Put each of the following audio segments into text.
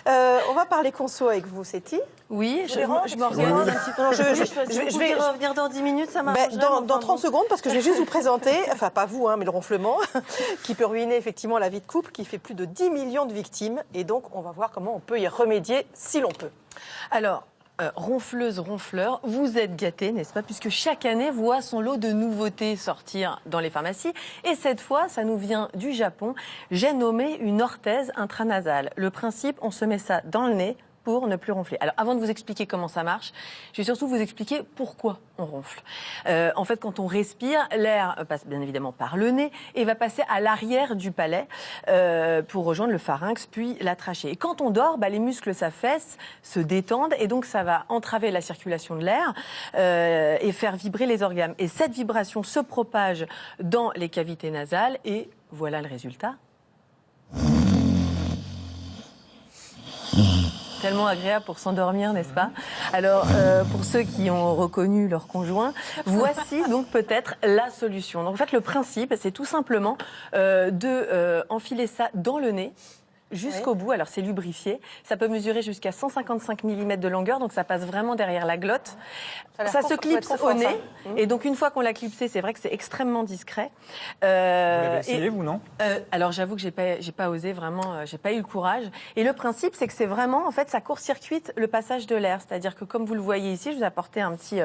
On va parler conso avec vous, Séti. Oui, je m'organise m'organise un petit peu. Non, Je vais revenir dans 10 minutes, ça m'arrangerait. Dans 30 secondes, parce que je vais juste vous présenter, enfin pas vous, mais le ronflement, qui peut ruiner effectivement la vie de couple, qui fait plus de 10 millions de victimes. Et donc, on va voir comment on peut y remédier si l'on peut. Alors, ronfleuse, ronfleur, vous êtes gâtés, n'est-ce pas? Puisque chaque année voit son lot de nouveautés sortir dans les pharmacies. Et cette fois, ça nous vient du Japon. J'ai nommé une orthèse intranasale. Le principe, on se met ça dans le nez pour ne plus ronfler. Alors, avant de vous expliquer comment ça marche, je vais surtout vous expliquer pourquoi on ronfle. En fait, quand on respire, l'air passe bien évidemment par le nez et va passer à l'arrière du palais pour rejoindre le pharynx, puis la trachée. Et quand on dort, les muscles s'affaissent, se détendent, et donc ça va entraver la circulation de l'air et faire vibrer les organes. Et cette vibration se propage dans les cavités nasales, et voilà le résultat. Tellement agréable pour s'endormir, n'est-ce pas? Alors, pour ceux qui ont reconnu leur conjoint, voici donc peut-être la solution. Donc, en fait, le principe, c'est tout simplement enfiler ça dans le nez jusqu'au bout. Alors, c'est lubrifié. Ça peut mesurer jusqu'à 155 mm de longueur, donc ça passe vraiment derrière la glotte. Ça se clipse au nez. Et donc, une fois qu'on l'a clipsé, c'est vrai que c'est extrêmement discret. Vous l'avez essayé, vous, non? Alors, j'avoue que j'ai pas osé, vraiment, j'ai pas eu le courage. Et le principe, c'est que c'est vraiment, en fait, ça court-circuite le passage de l'air. C'est-à-dire que, comme vous le voyez ici, je vous ai apporté un petit...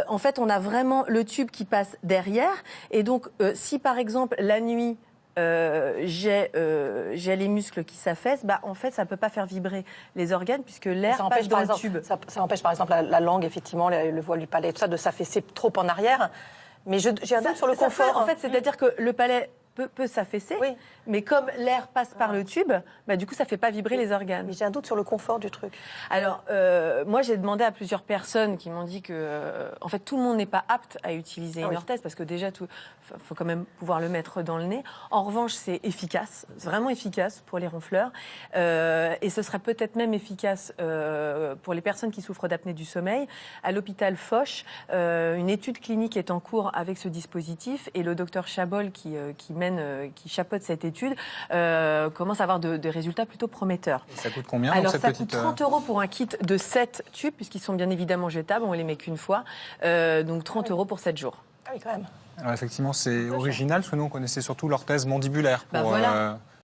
en fait, on a vraiment le tube qui passe derrière. Et donc, si, par exemple, la nuit... j'ai les muscles qui s'affaissent, en fait, ça ne peut pas faire vibrer les organes puisque l'air passe dans le tube. Ça empêche, par exemple, la langue, effectivement, le voile du palais, tout ça, de s'affaisser trop en arrière. Mais j'ai un doute sur le confort. En fait, c'est-à-dire que le palais peut s'affaisser, oui, mais comme l'air passe par le tube, du coup, ça ne fait pas vibrer les organes. Mais j'ai un doute sur le confort du truc. Alors, moi, j'ai demandé à plusieurs personnes qui m'ont dit que, en fait, tout le monde n'est pas apte à utiliser une orthèse, parce que déjà, il faut quand même pouvoir le mettre dans le nez. En revanche, c'est efficace, vraiment efficace pour les ronfleurs, et ce sera peut-être même efficace pour les personnes qui souffrent d'apnée du sommeil. À l'hôpital Foch, une étude clinique est en cours avec ce dispositif, et le docteur Chabol, qui chapeaute cette étude, commence à avoir des résultats plutôt prometteurs. Et ça coûte combien? Alors, ça coûte 30 € pour un kit de 7 tubes, puisqu'ils sont bien évidemment jetables, on ne les met qu'une fois. Donc 30 € pour 7 jours. Ah oui, quand même. Alors effectivement, c'est original, parce que nous, on connaissait surtout l'orthèse mandibulaire. Voilà.